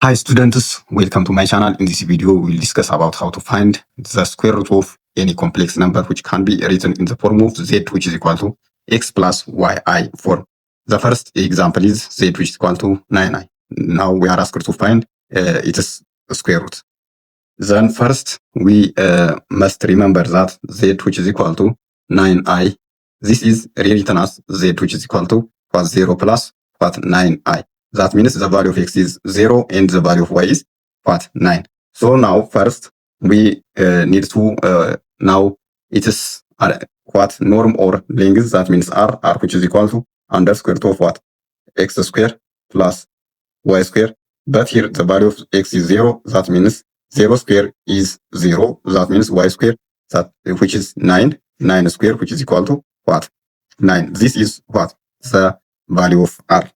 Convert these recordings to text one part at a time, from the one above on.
Hi students, welcome to my channel. In this video, we'll discuss about how to find the square root of any complex number which can be written in the form of z which is equal to x plus yi form. The first example is z which is equal to 9i. Now we are asked to find its square root. Then first we must remember that z which is equal to 9i. This is rewritten as z which is equal to 0 plus 9i. That means the value of x is 0 and the value of y is 9. So now first we need to now it is norm or length, that means r which is equal to under square root of what? X square plus y square. But here the value of x is 0, that means 0 square is 0, that means y square, that which is 9 square, which is equal to what? 9. This is what? The value of r.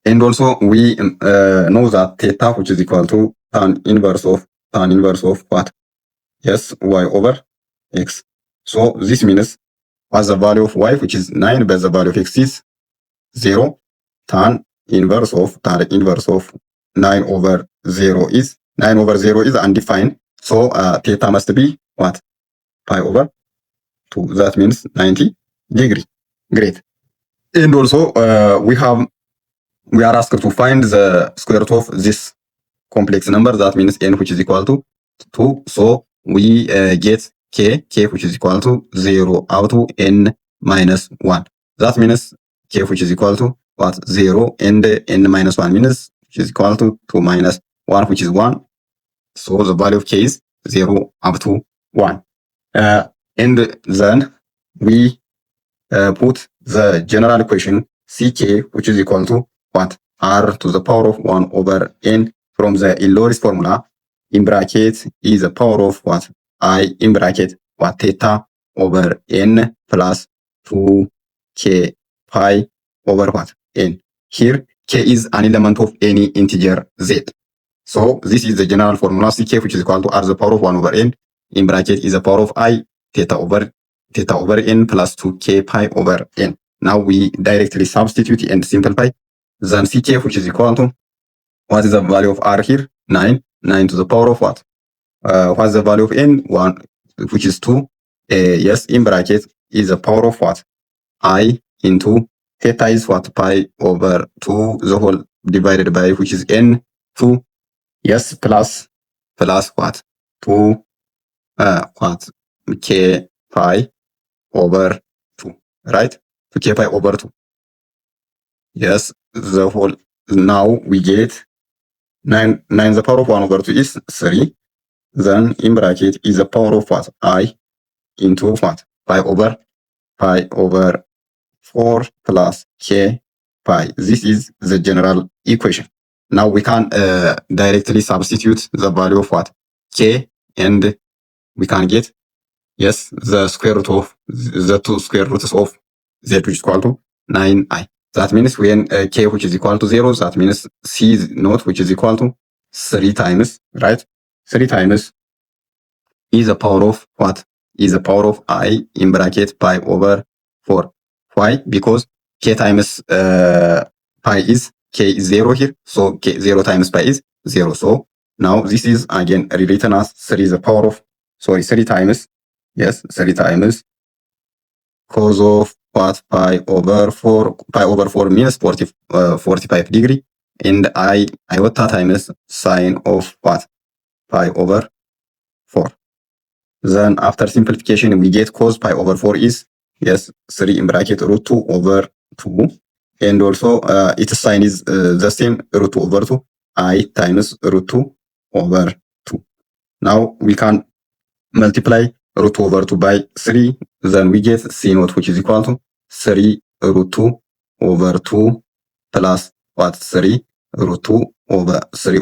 And also we know that theta which is equal to tan inverse of what? Yes, y over x. So this means as the value of y which is 9 but the value of x is 0, tan inverse of 9 over 0 is undefined. So theta must be what? Pi over 2. That means 90 degree. Great. And also we are asked to find the square root of this complex number, that means n which is equal to 2. So we get k which is equal to 0 out to n minus 1. That means k which is equal to what? 0 and n minus 1 means which is equal to 2 minus 1 which is 1. So the value of k is 0 up to 1. And then we put the general equation ck which is equal to what? R to the power of 1 over n from the Illoris formula in bracket is the power of what? I in bracket what? Theta over n plus 2k pi over what? N. Here k is an element of any integer z. So this is the general formula ck which is equal to r to the power of 1 over n in bracket is the power of I theta over n plus 2k pi over n. Now we directly substitute and simplify. Then ck which is equal to what is the value of r here? 9 to the power of what? What is the value of n? 1, which is 2. Yes, in bracket is the power of what? I into theta is what? Pi over 2 the whole divided by which is n 2. Yes, plus what? 2 what? K pi over 2, right? 2k pi over 2. Yes, the whole. Now we get 9 the power of 1 over 2 is 3. Then in bracket is the power of what? I into what? Pi over 4 plus k pi. This is the general equation. Now we can directly substitute the value of what? K, and we can get, yes, the square root of the two square roots of z which is equal to 9i. That means when k which is equal to 0, that means c naught which is equal to 3 times, right? 3 times is the power of what? Is the power of I in bracket pi over 4. Why? Because k times pi is k is 0 here. So k 0 times pi is 0. So now this is again rewritten as 3 the power of, 3 times, yes, 3 times cos of what? Pi over 4 means 45 degree, and iota times sine of what? Pi over 4. Then after simplification we get cos pi over 4 is, yes, 3 in bracket root 2 over 2, and also its sign is the same, root 2 over 2, I times root 2 over 2. Now we can multiply root 2 over 2 by 3, then we get c naught which is equal to 3 root 2 over 2 plus what? 3 root 2 over 3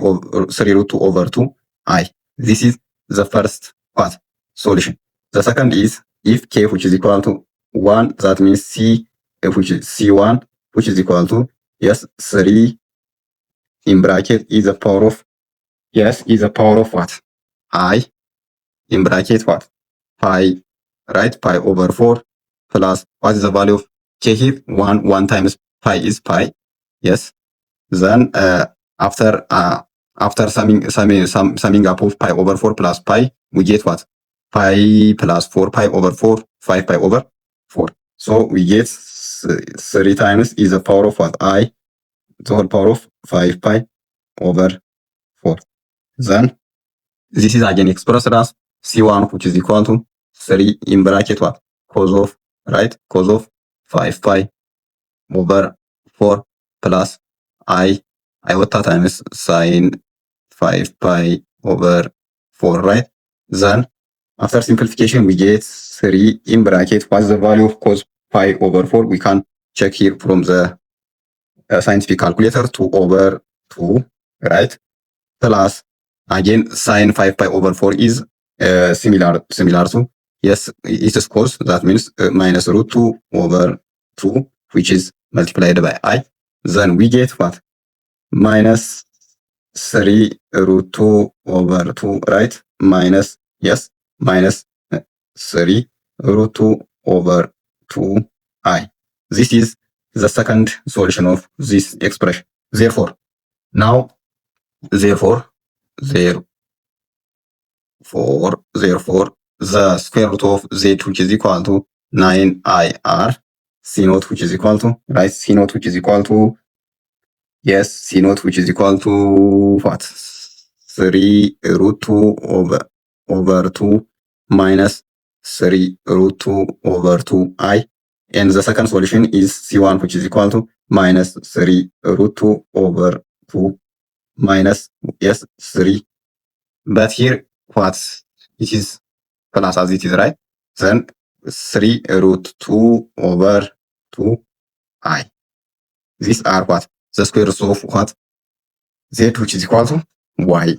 root 2 over 2 I. This is the first what? Solution. The second is if k which is equal to 1, that means c which is c1 which is equal to, yes, 3 in bracket is the power of, yes, is the power of what? I in bracket what? Pi, right? Pi over 4 plus what is the value of k here? 1 times pi is pi. Yes. Then after after summing up of pi over 4 plus pi, we get what? Pi plus 4 pi over 4, 5 pi over 4. So we get 3 times is the power of what? I, the whole power of 5 pi over 4. Then this is again expressed as C1, which is equal to 3 in bracket what? Cos of, right? Cos of 5 pi over 4 plus iota times sine 5 pi over 4, right? Then after simplification, we get 3 in bracket. What's the value of cos pi over 4? We can check here from the scientific calculator, 2 over 2, right? Plus, again, sine 5 pi over 4 is similar to, yes, it is cos. That means minus root 2 over 2, which is multiplied by I. Then we get what? Minus 3 root 2 over 2, right? Minus, yes, minus 3 root 2 over 2i. This is the second solution of this expression. Therefore, the square root of z, which is equal to 9ir, c naught, which is equal to, right? C naught, which is equal to, yes, C naught, which is equal to what? 3 root 2 over 2 minus 3 root 2 over 2i. And the second solution is C1, which is equal to minus 3 root 2 over 2 minus, yes, 3. But here, what? It is plus as it is, right? Then 3 root 2 over 2i. These are what? The square root of what? Z, which is equal to yi.